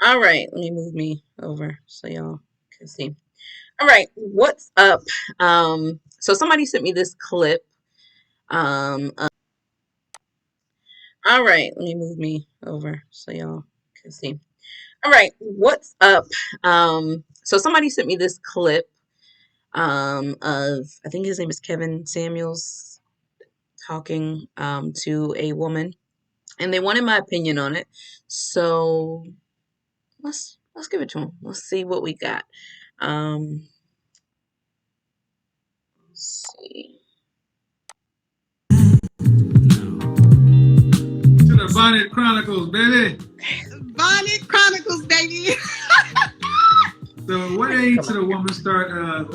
All right, let me move me over so y'all can see. All right, what's up? So somebody sent me this clip. Of, all right, let me move me over so y'all can see. All right, what's up? So somebody sent me this clip of, I think his name is Kevin Samuels, talking to a woman, and they wanted my opinion on it. So let's give it to them. Let's see what we got. Let's see. To the Bonnet Chronicles, baby. Bonnet Chronicles, baby. So, what age should a woman start?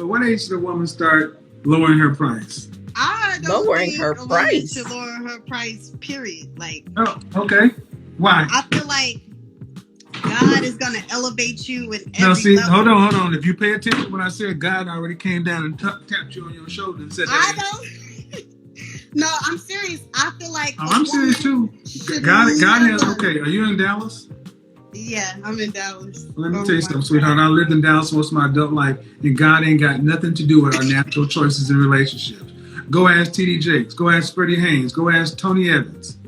What age should a woman start lowering her price? I don't Lowering think her a woman price. should lower her price. Period. Like, Oh, okay. Why? I feel like God is gonna elevate you with every No, see, level. hold on. If you pay attention, when I said God already came down and tapped you on your shoulder and said that. I don't. No, I'm serious. I feel like I'm serious too. God has. Okay, are you in Dallas? Yeah, I'm in Dallas. Let me tell you something, sweetheart. I lived in Dallas most of my adult life, and God ain't got nothing to do with our natural choices in relationships. Go ask T.D. Jakes. Go ask Freddie Haynes. Go ask Tony Evans.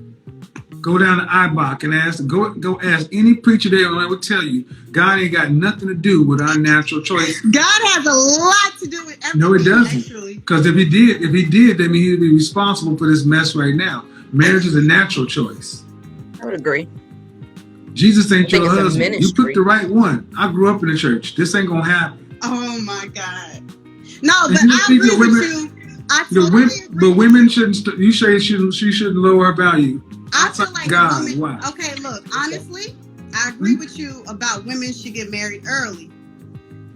Go down to IBOC and ask. Go ask any preacher there, and I will tell you, God ain't got nothing to do with our natural choices. God has a lot to do with everything. No, it doesn't. Because if he did, that means he'd be responsible for this mess right now. Marriage is a natural choice. I would agree. Jesus ain't your husband. You picked the right one. I grew up in the church. This ain't gonna happen. Oh my God. No, but I agree with you. I totally agree. But women shouldn't. You say she shouldn't lower her value. I feel like God. women, Why? Okay, look. Honestly, I agree with you about women should get married early,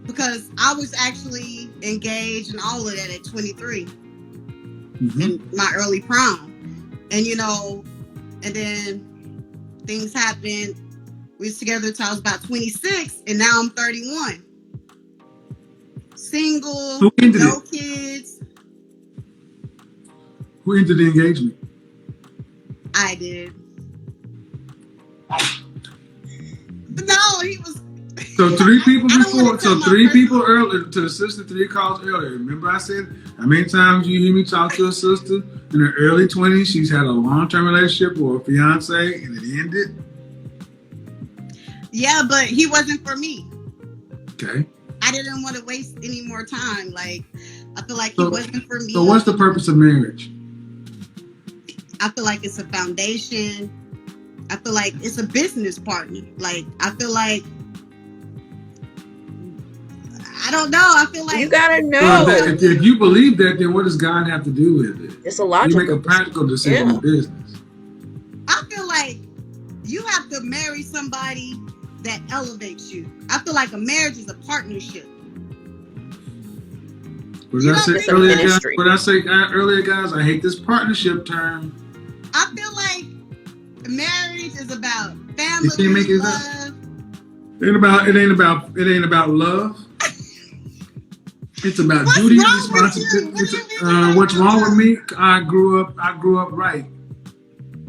because I was actually engaged and all of that at 23 in my early prime, and and then things happened. We was together till I was about 26, and now I'm 31. Single, no kids. Who ended the engagement? I did. No, he was. So 3 people before. So 3 people earlier. To the sister 3 calls earlier. Remember I said how many times you hear me talk to a sister in her early 20s? She's had a long-term relationship or a fiance, and it ended. Yeah, but he wasn't for me. Okay. I didn't want to waste any more time. Like, I feel like he wasn't for me. So what's the purpose of marriage? I feel like it's a foundation. I feel like it's a business partner. Like, I feel like, I don't know. I feel like you gotta know. If you believe that, then what does God have to do with it? It's a logical. You make a practical decision in business. I feel like you have to marry somebody that elevates you. I feel like a marriage is a partnership. What did I say earlier, guys? I hate this partnership term. I feel like marriage is about family. You can't make it love. It ain't about love. It's about duty and responsibility. What's wrong with me? I grew up right.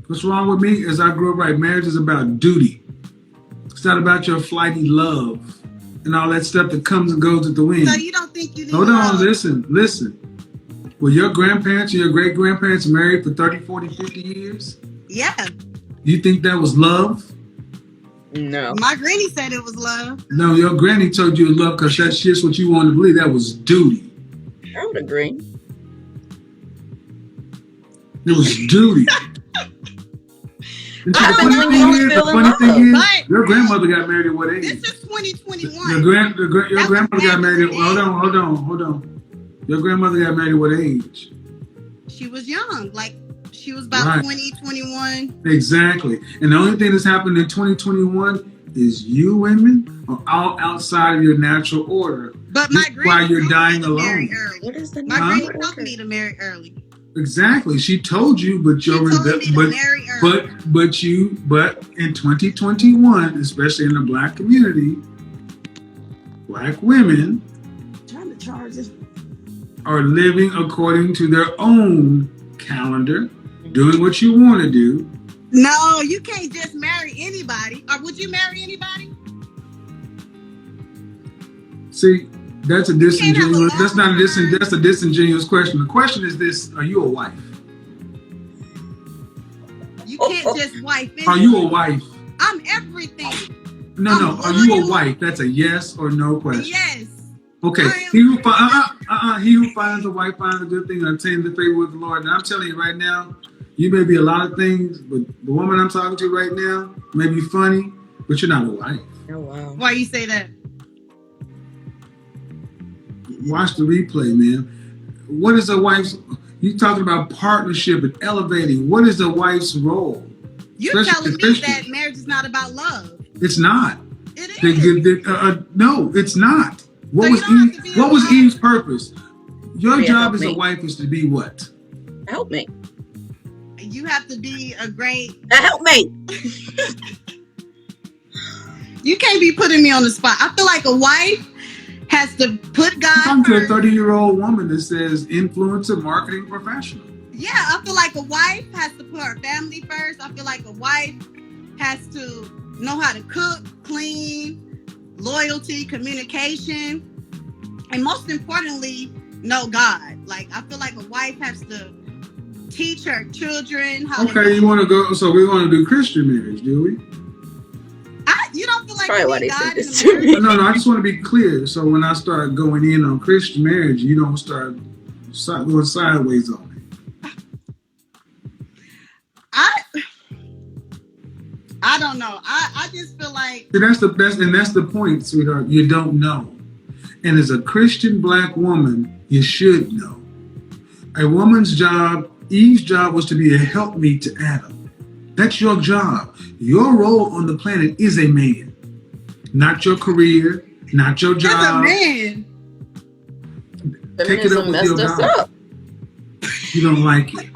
What's wrong with me is I grew up right. Marriage is about duty. It's not about your flighty love and all that stuff that comes and goes with the wind. So you don't think you need Hold love? on, listen. Were your grandparents or your great-grandparents married for 30, 40, 50 years? Yeah. You think that was love? No. My granny said it was love. No, your granny told you it was love because that's just what you wanted to believe. That was duty. I would agree. It was duty. And the funny thing is, your grandmother got married at what age? This is 2021. Your grandmother got married at, hold on. Your grandmother got married at what age? She was young. Like, she was about 20, 21. Exactly. And the only thing that's happened in 2021 is you women are all outside of your natural order. But my granny while you're dying alone. What is the My granny told me to marry early. Exactly. She told you, but but in 2021, especially in the Black community, Black women are living according to their own calendar, doing what you want to do. No, you can't just marry anybody. Or would you marry anybody? See, that's a can't have a disingenuous. That's not a long that's a disingenuous question. The question is this: are you a wife? You can't just wife in. Are you a wife? I'm everything. No, I'm no. Are you a loyal. wife? That's a yes or no question. Yes. Okay. He who finds a wife finds a good thing and obtains the favor with the Lord. And I'm telling you right now, you may be a lot of things, but the woman I'm talking to right now may be funny, but you're not a wife. Oh wow. Why you say that? Watch the replay, man. What is a wife's? You talking about partnership and elevating? What is a wife's role? You're telling me that marriage is not about love. It's not. It is. No, it's not. What was Eve's purpose? Your job as a wife is to be what? A helpmate. You have to be a helpmate. You can't be putting me on the spot. I feel like a wife has to put God I'm to a first. 30-year-old woman that says influencer marketing professional. Yeah, I feel like a wife has to put her family first. I feel like a wife has to know how to cook, clean, loyalty, communication, and most importantly, know God. Like, I feel like a wife has to teach her children how to. Okay, you want to go? So we want to do Christian marriage, do we? You don't feel like Probably you why need they God said in this the to marriage? me. No, I just want to be clear. So when I start going in on Christian marriage, you don't start going sideways on me. I don't know. I just feel like that's the point, sweetheart. You don't know. And as a Christian black woman, you should know. A woman's job, Eve's job, was to be a helpmeet to Adam. That's your job. Your role on the planet is a man. Not your career, not your job. As a man. Take it up with your God. You don't like it.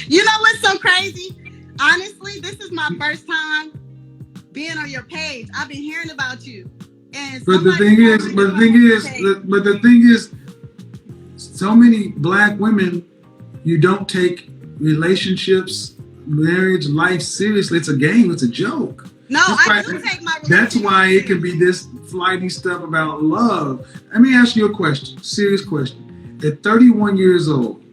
You know what's so crazy? Honestly, this is my first time being on your page. I've been hearing about you. And but the thing is, so many black women, you don't take relationships, marriage, life seriously. It's a game. It's a joke. No, I do take my relationship. That's why it can be this flighty stuff about love. Let me ask you a question, serious question. At 31 years old,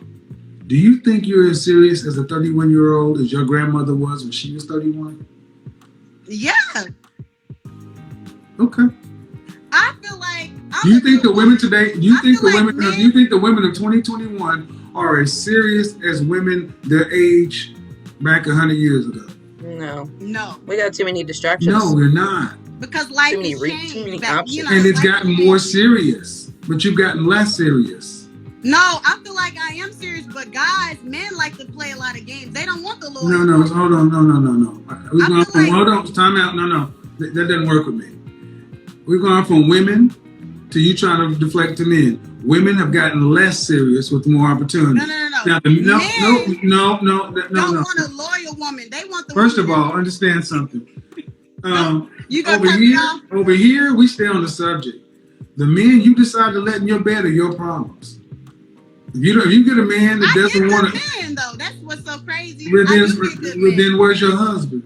do you think you're as serious as a 31-year-old as your grandmother was when she was 31? Yeah. Okay. I feel like do you think the women today? Do you think the women of 2021 are as serious as women their age back 100 years ago? No. We got too many distractions. No, we're not. Because life has changed. Too many options. And it's gotten more serious, but you've gotten less serious. No, I feel like I am serious, but guys, men like to play a lot of games. They don't want the Lord. No, hold on, no. Hold on, time out. No, that doesn't work with me. We're going from women to you trying to deflect to men. Women have gotten less serious with more opportunity. No. No. Don't want a loyal woman. They want the. First of all, understand something. You got over here, we stay on the subject. The men you decide to let in your bed are your problems. If you get a man that doesn't want to, man though, that's what's so crazy. Then where's your husband?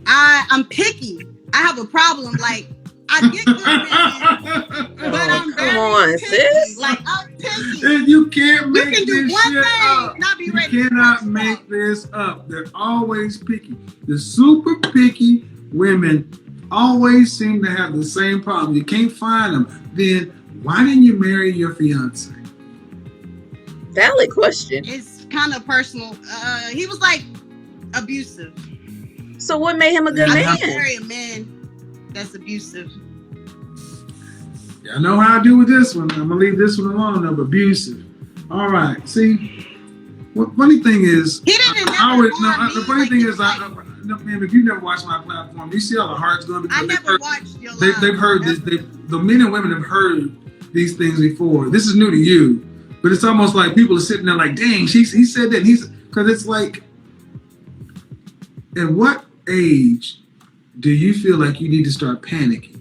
I'm picky. I have a problem. Like, I get good men, but I'm very picky. Sis. Like, I'm picky. And you can't make you can do this one shit thing, up. not be ready. You cannot make this up. They're always picky. The super picky women always seem to have the same problem. You can't find them. Then why didn't you marry your fiance? Valid question. It's kind of personal. He was like abusive. So what made him a good man? I can't marry a man that's abusive. Yeah, I know how I do with this one. I'm gonna leave this one alone. Of abusive. All right. See, what funny thing is, he didn't. The funny thing is, man, if you never watched my platform, you see how the heart's going because I never watched your live. They've heard this. The men and women have heard these things before. This is new to you, but it's almost like people are sitting there like, dang, he said that. Because it's like, at what age do you feel like you need to start panicking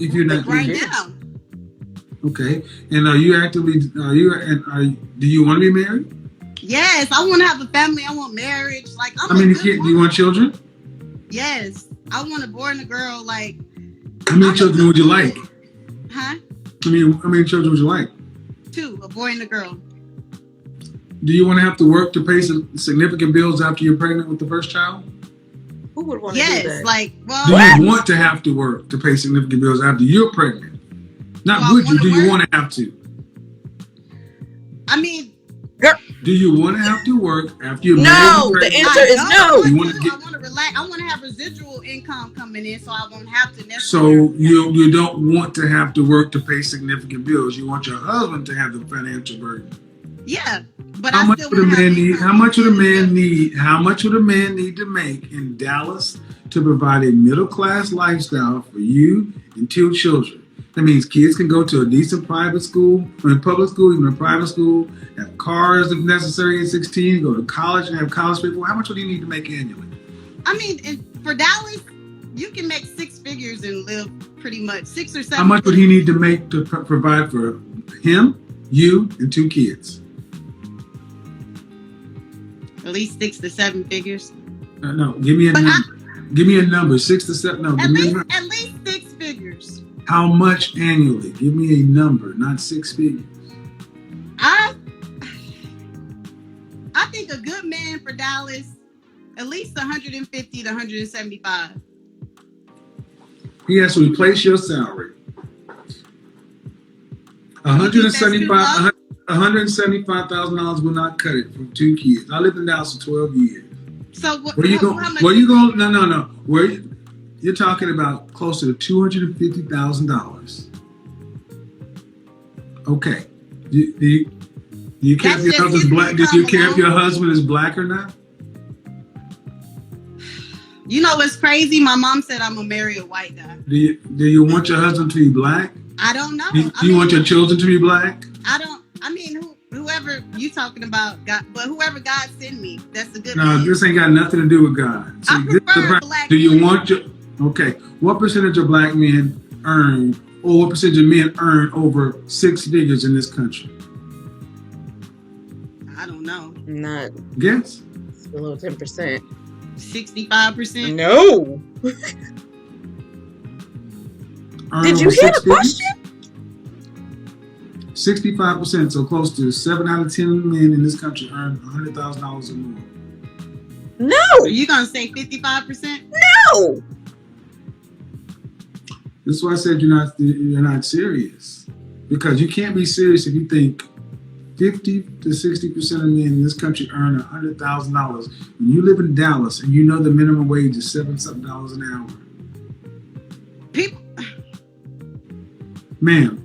if you're not right now? Okay, and do you want to be married? Yes, I want to have a family. I want marriage. Like, do you want children? Yes, I want a boy and a girl. Like, How many children would you like? Huh? How many children would you like? 2, a boy and a girl. Do you want to have to work to pay some significant bills after you're pregnant with the first child? Who would want to do Yes, that? like, well, Do you want to have to work to pay significant bills after you're pregnant? Not Do I would you, wanna do you work? want to have to? I mean, Do you want to have to work after you're No, married and the pregnant? answer is no. You wanna get- I want to relax. I want to have residual income coming in, so I won't have to necessarily. So you don't want to have to work to pay significant bills. You want your husband to have the financial burden. Yeah, but How I much still would a want to have man need? income How much would a coming in. man need? How much would a man need to make in Dallas to provide a middle class lifestyle for you and 2 children? That means kids can go to a decent private school, or in public school, even a private school, have cars if necessary at 16, go to college and have college people. How much would he need to make annually? I mean, for Dallas, you can make 6 figures and live pretty much 6 or 7. How much would he need to make to provide for him, you, and 2 kids? At least 6 to 7 figures. No, give me a number. Give me a number. 6 to 7. No, At give me a least, number. at least 6 figures. How much annually? Give me a number, not 6 figures. I think a good man for Dallas, at least 150 to 175. He has to replace your salary. $175,000 will not cut it for 2 kids. I lived in Dallas for 12 years. So what? Where you how going? much Where you going? No. You're talking about closer to $250,000. Okay. Do you care if your husband's black? Do you care if your husband is black or not? You know what's crazy? My mom said I'm gonna marry a white guy. Do you want your husband to be black? I don't know. Do you want your children to be black? I don't. I mean, whoever you talking about, God, but whoever God send me, that's a good. No, man. this ain't got nothing to do with God. See, I prefer black. do you men. want your? Okay, what percentage of black men earn, or what percentage of men earn over 6 figures in this country? I don't know. Not Guess. below 10%. 65%. No. Did you hear the question? 65%, so close to 7 out of 10 men in this country earn $100,000 or more. No. Are you gonna say 55%? No. This is why I said you're not serious, because you can't be serious if you think 50 to 60% of men in this country earn $100,000 when you live in Dallas and you know the minimum wage is $7-something an hour. People. Ma'am,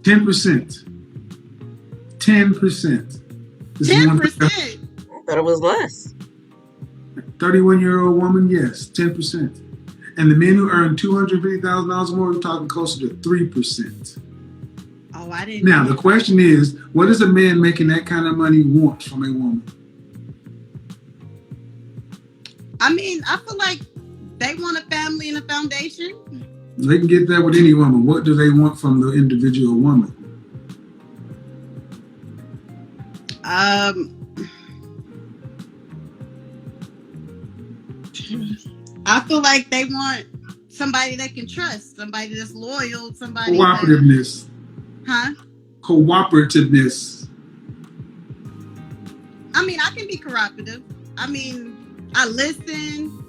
10%. 10%. 10%. I thought it was less. 31-year-old woman, yes, 10%. And the men who earn $250,000 or more, we're talking closer to 3%. Oh, I didn't. Now, the question is, what does a man making that kind of money want from a woman? I mean, I feel like they want a family and a foundation. They can get that with any woman. What do they want from the individual woman? I feel like they want somebody they can trust, somebody that's loyal, somebody. Cooperativeness. Cooperativeness. I mean, I can be cooperative. I mean, I listen.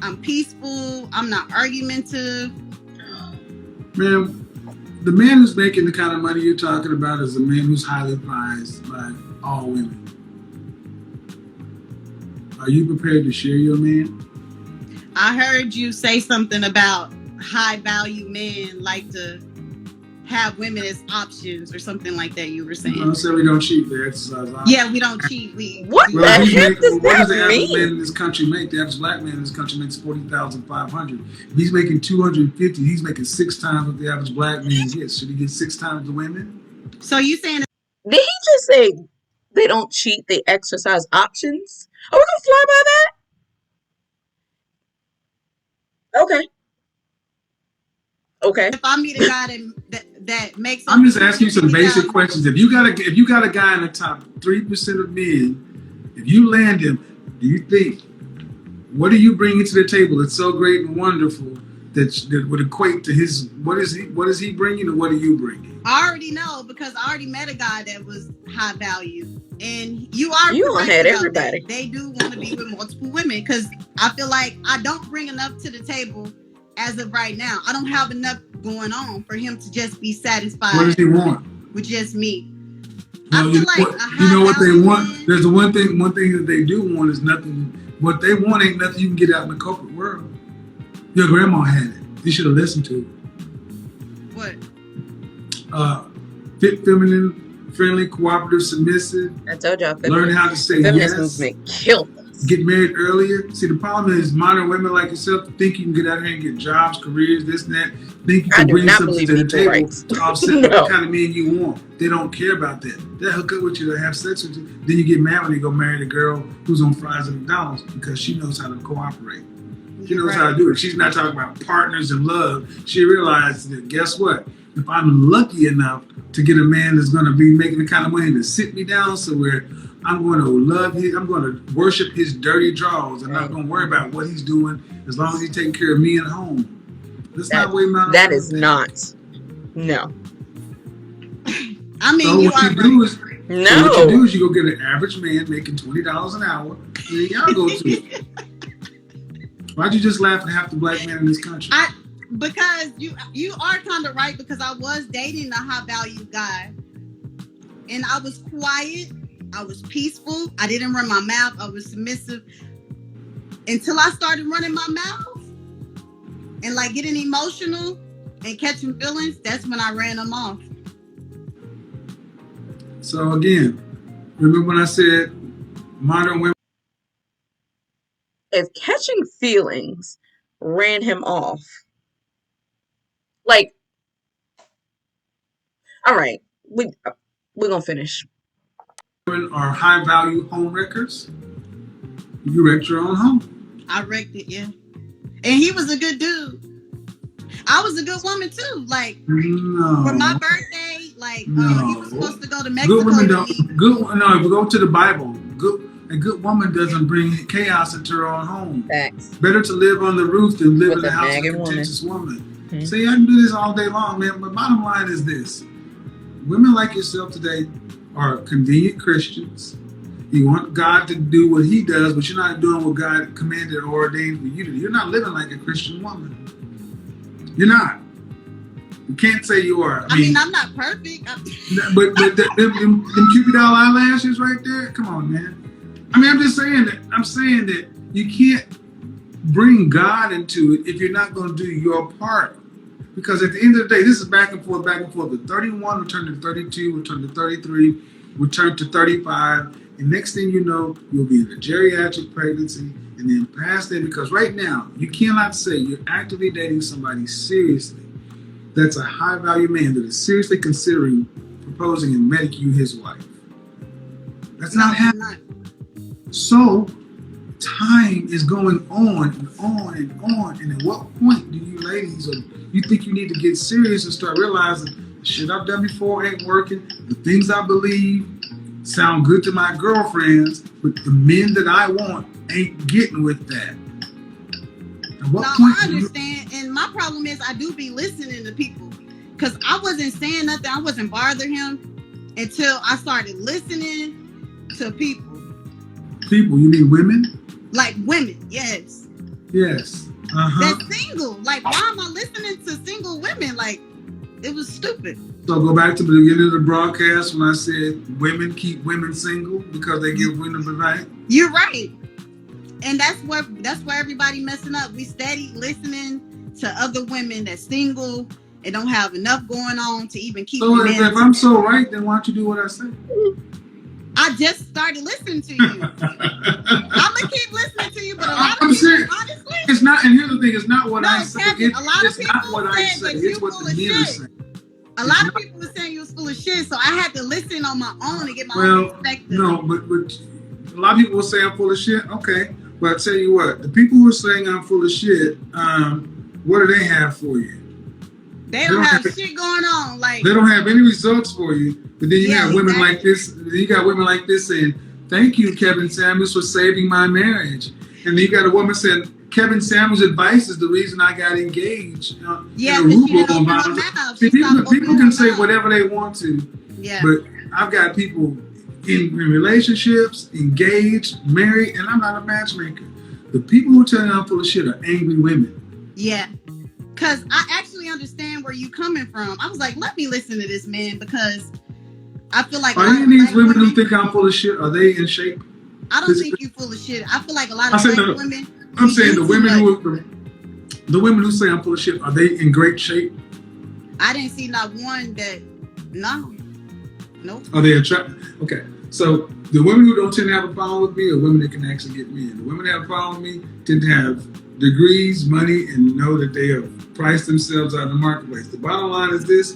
I'm peaceful. I'm not argumentative. Man, the man who's making the kind of money you're talking about is a man who's highly prized by all women. Are you prepared to share your man? I heard you say something about high value men like to have women as options or something like that. You were saying. I said we don't cheat. They exercise options. Yeah, we don't cheat. What the heck does what does the that average mean? man in this country make? The average black man in this country makes $40,500. If he's making $250, he's making 6 times what the average black man gets. Should he get 6 times the women? So you saying? Did he just say they don't cheat, they exercise options? Are we gonna fly by that? Okay. Okay. If I meet a guy that makes, I'm just asking you some basic questions. If you got a guy in the top 3% of men, if you land him, do you think, what do you bring to the table? It's so great and wonderful that would equate to his, what is he bringing, or what are you bringing? I already know, because I already met a guy that was high value, and you are You all correct had about everybody. that. They do want to be with multiple women, because I feel like I don't bring enough to the table as of right now. I don't have enough going on for him to just be satisfied. What does he want? With just me. Well, I feel like you know what they want. man, There's the one thing that they do want is nothing. What they want ain't nothing you can get out in the corporate world. Your grandma had it. You should have listened to it. What? Fit, feminine, friendly, cooperative, submissive. I told y'all. Learn how to say feminist yes. movement killed us. Get married earlier. See, the problem is modern women like yourself think you can get out here and get jobs, careers, this and that. Think you can bring something to the table to offset No. what kind of men you want. They don't care about that. They'll hook up with you, they'll have sex with you. Then you get mad when they go marry the girl who's on fries at McDonald's, because she knows how to cooperate. She knows how to do it. She's not talking about partners and love. She realized that, guess what? If I'm lucky enough to get a man that's going to be making the kind of money to sit me down somewhere, I'm going to love him. I'm going to worship his dirty draws. I'm not going to worry about what he's doing as long as he's taking care of me at home. That's not the way my that is not. No. I mean, so you what are you do is, No. so what you do is you go get an average man making $20 an hour, and then y'all go to it. Why'd you just laugh at half the black men in this country? Because you are kind of right, because I was dating a high value guy, and I was quiet, I was peaceful, I didn't run my mouth, I was submissive, until I started running my mouth and like getting emotional and catching feelings. That's when I ran them off. So again, remember when I said modern women? If catching feelings ran him off, like, all right, we're gonna finish. Women are high value home wreckers. You wrecked your own home. I wrecked it, yeah. And he was a good dude. I was a good woman too. Like, no. for my birthday, like, no. he was supposed to go to Mexico. Good women don't. No, if we go to the Bible, a good woman doesn't bring chaos into her own home. Facts. Better to live on the roof than live With in the a house of a nagging contentious woman. Mm-hmm. See, I can do this all day long, man. But bottom line is this: women like yourself today are convenient Christians. You want God to do what He does, but you're not doing what God commanded or ordained for you to do. You're not living like a Christian woman. You're not. You can't say you are. I mean, I'm not perfect. But them Cupid doll eyelashes right there. Come on, man. I mean, I'm just saying that. I'm saying that you can't bring God into it if you're not going to do your part. Because at the end of the day, this is back and forth, back and forth. The 31 return to 32, return to 33, return to 35. And next thing you know, you'll be in a geriatric pregnancy and then past that. Because right now, you cannot say you're actively dating somebody seriously that's a high value man that is seriously considering proposing and making you his wife. That's not happening. So time is going on and on and on. And at what point do you ladies, or you think you need to get serious and start realizing the shit I've done before ain't working, the things I believe sound good to my girlfriends, but the men that I want ain't getting with that. At what point I understand, and my problem is I do be listening to people, because I wasn't saying nothing, I wasn't bothering him until I started listening to people. People, you mean women? Like women, yes. Yes. That's single. Like, why am I listening to single women? Like, it was stupid. So go back to the beginning of the broadcast when I said women keep women single because they give women the right. You're right. And that's where everybody messing up. We steady listening to other women that's single and don't have enough going on to even keep. So if I'm so right, then why don't you do what I say? I just started listening to you. I'm gonna keep listening to you, but a lot of people, serious. honestly, it's not. And here's the thing: it's not what I say. Kevin, a lot of it's people not what I say. It's what the men are saying. A lot of people were saying you was full of shit, so I had to listen on my own and get my own perspective. No, but a lot of people will say I'm full of shit. Okay, but I tell you what, the people who are saying I'm full of shit, what do they have for you? They don't have shit going on. Like, they don't have any results for you. But then you have women like this. You got women like this saying, "Thank you, Kevin Samuels, for saving my marriage." And then you got a woman saying, Kevin Samuels' advice is the reason I got engaged in Yeah, because she Aruba didn't on open her Valentine's. mouth. See, She stopped people opening can her say mouth. whatever they want to, Yeah. but I've got people in relationships, engaged, married, and I'm not a matchmaker. The people who tell me I'm full of shit are angry women. Yeah. Because I actually understand where you coming from. I was like, let me listen to this man, because I feel like a Are lot any of of these black women who women, think I'm full of shit, are they in shape? I don't think you full of shit. I feel like a lot I of said black no. women, I'm we saying do the too women much. the women who say I'm full of shit, are they in great shape? I didn't see not one that, no. Nope. Are they attractive? Okay, so the women who don't tend to have a problem with me are women that can actually get men. The women that have a problem with me tend to have degrees, money, and know that they have priced themselves out of the marketplace. The bottom line is this: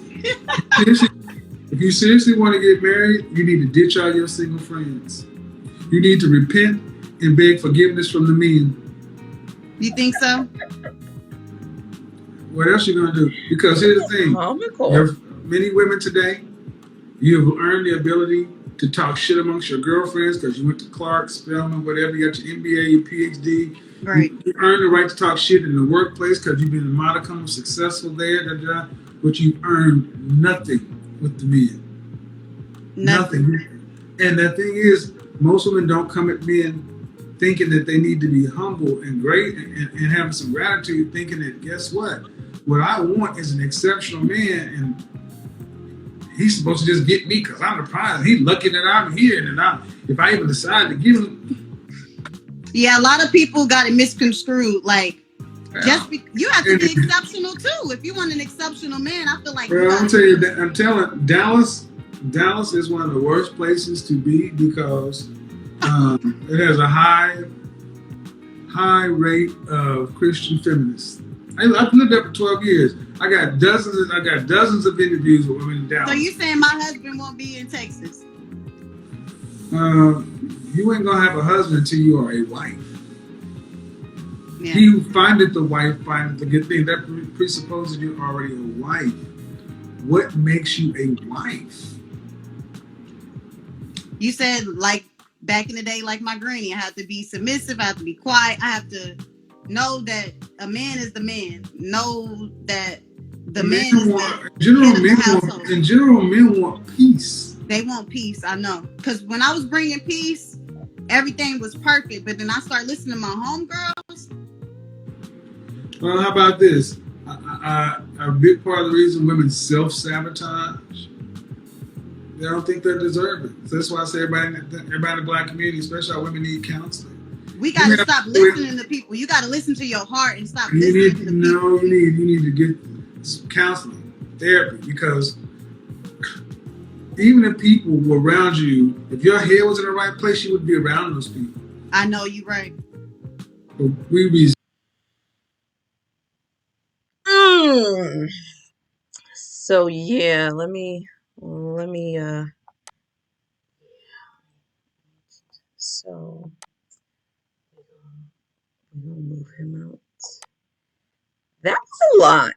if you seriously want to get married, you need to ditch all your single friends. You need to repent and beg forgiveness from the men. You think so? What else you gonna do? Because here's the thing: there Comical. are many women today. You have earned the ability to talk shit amongst your girlfriends because you went to Clark, Spelman, whatever. You got your MBA, your PhD. Right. You earned the right to talk shit in the workplace because you've been a modicum of successful there. But you earned nothing with the men. Nothing. And the thing is, most women don't come at men thinking that they need to be humble and great and having some gratitude, thinking that, guess what? What I want is an exceptional man, and he's supposed to just get me because I'm the prize. He's lucky that I'm here, and if I even decide to give him. Yeah, a lot of people got it misconstrued. Like, you have to be exceptional too. If you want an exceptional man, I feel like. Well, I'm tell you that I'm telling Dallas. Dallas is one of the worst places to be because it has a high rate of Christian feminists. I've lived there for 12 years. I got dozens of interviews with women in Dallas. So you saying my husband won't be in Texas? You ain't gonna have a husband until you are a wife. Yeah. He who findeth the wife findeth the good thing. That presupposes you're already a wife. What makes you a wife? You said, like back in the day, like my granny, I have to be submissive, I have to be quiet, I have to know that a man is the man. Know that the man is in general, men want peace. They want peace, I know. Because when I was bringing peace, everything was perfect. But then I started listening to my homegirls. Well, how about this? A big part of the reason women self-sabotage, they don't think they deserve it. So that's why I say everybody in the black community, especially our women, need counseling. We got to stop listening to people. You got to listen to your heart and stop listening to people. No, you need to get counseling, therapy, because even if people were around you, if your head was in the right place, you would be around those people. I know, you're right. But we be. So yeah, let me so we'll move him out. That was a lot.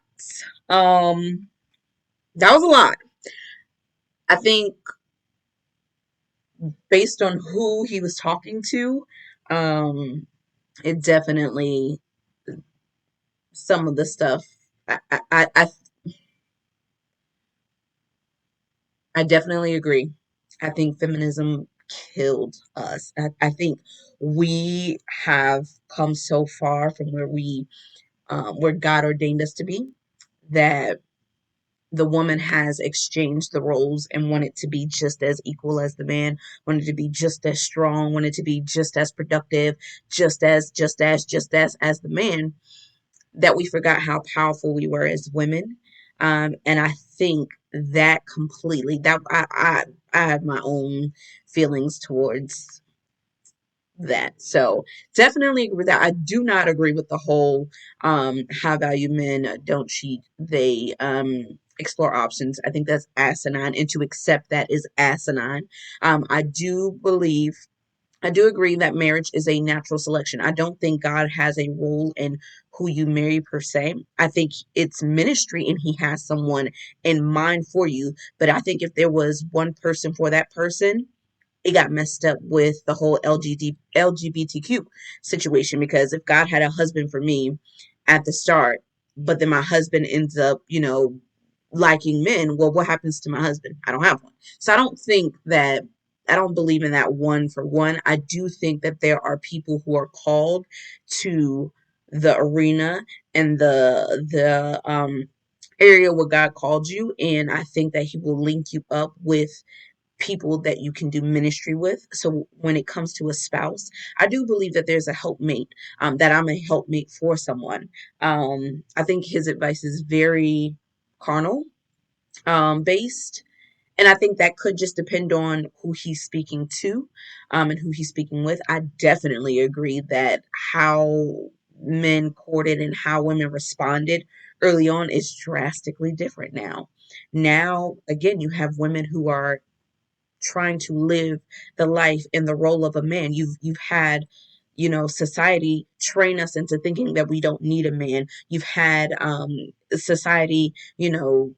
That was a lot. I think based on who he was talking to, it definitely some of the stuff I definitely agree. I think feminism killed us. I think we have come so far from where God ordained us to be, that the woman has exchanged the roles and wanted to be just as equal as the man, wanted to be just as strong, wanted to be just as productive, just as the man, that we forgot how powerful we were as women. And I think that completely, that I have my own feelings towards that. So definitely agree with that. I do not agree with the whole high value men don't cheat. They explore options. I think that's asinine, and to accept that is asinine. I do agree that marriage is a natural selection. I don't think God has a role in who you marry per se. I think it's ministry and he has someone in mind for you. But I think if there was one person for that person, it got messed up with the whole LGBTQ situation, because if God had a husband for me at the start, but then my husband ends up, liking men, well, what happens to my husband? I don't have one. So I don't believe in that one for one. I do think that there are people who are called to the arena and the area where God called you, and I think that He will link you up with people that you can do ministry with. So when it comes to a spouse, I do believe that there's a helpmate, that I'm a helpmate for someone. I think his advice is very carnal, based. And I think that could just depend on who he's speaking to, and who he's speaking with. I definitely agree that how men courted and how women responded early on is drastically different now. Now, again, you have women who are trying to live the life in the role of a man. You've had, society train us into thinking that we don't need a man. You've had, society, you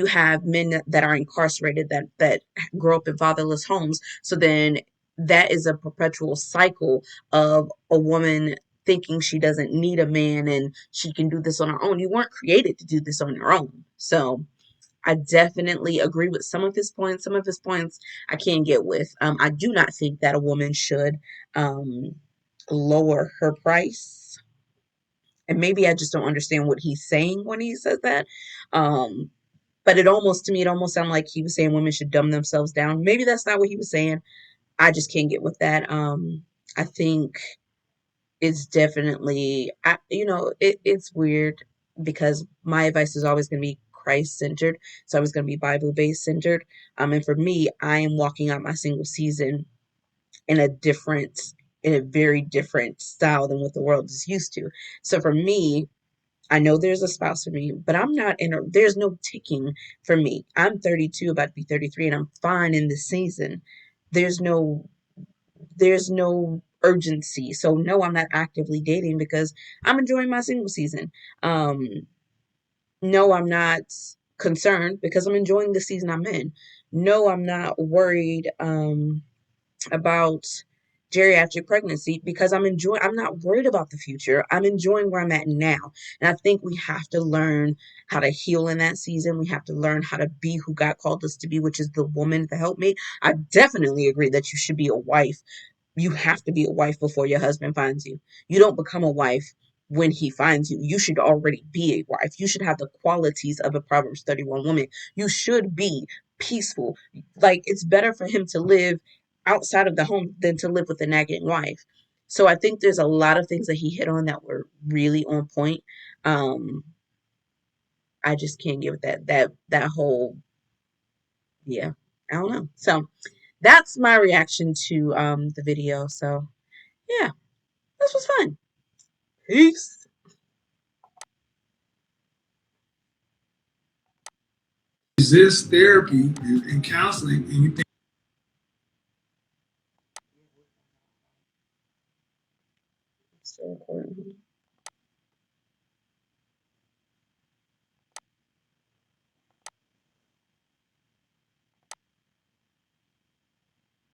have men that are incarcerated, that grow up in fatherless homes. So then that is a perpetual cycle of a woman thinking she doesn't need a man and she can do this on her own. You weren't created to do this on your own. So I definitely agree with some of his points. Some of his points I can't get with. I do not think that a woman should, um, lower her price. And maybe I just don't understand what he's saying when he says that. Um, but to me, it almost sounded like he was saying women should dumb themselves down. Maybe that's not what he was saying. I just can't get with that. I think it's definitely, it's weird because my advice is always going to be Christ centered. It's always going to be Bible based centered. And for me, I am walking out my single season in in a very different style than what the world is used to. So for me, I know there's a spouse for me, but there's no ticking for me. I'm 32, about to be 33, and I'm fine in this season. There's no there's no urgency. So no, I'm not actively dating because I'm enjoying my single season. Um, no, I'm not concerned because I'm enjoying the season I'm in. No, I'm not worried about geriatric pregnancy because I'm not worried about the future. I'm enjoying where I'm at now. And I think we have to learn how to heal in that season. We have to learn how to be who God called us to be, which is the woman, the helpmate. I definitely agree that you should be a wife. You have to be a wife before your husband finds you. You don't become a wife when he finds you. You should already be a wife. You should have the qualities of a Proverbs 31 woman. You should be peaceful. Like, it's better for him to live outside of the home than to live with a nagging wife. So I think there's a lot of things that he hit on that were really on point. Um, I just can't give it that whole, yeah, I don't know. So that's my reaction to the video. So yeah, this was fun. Peace. Resist therapy and counseling, and you think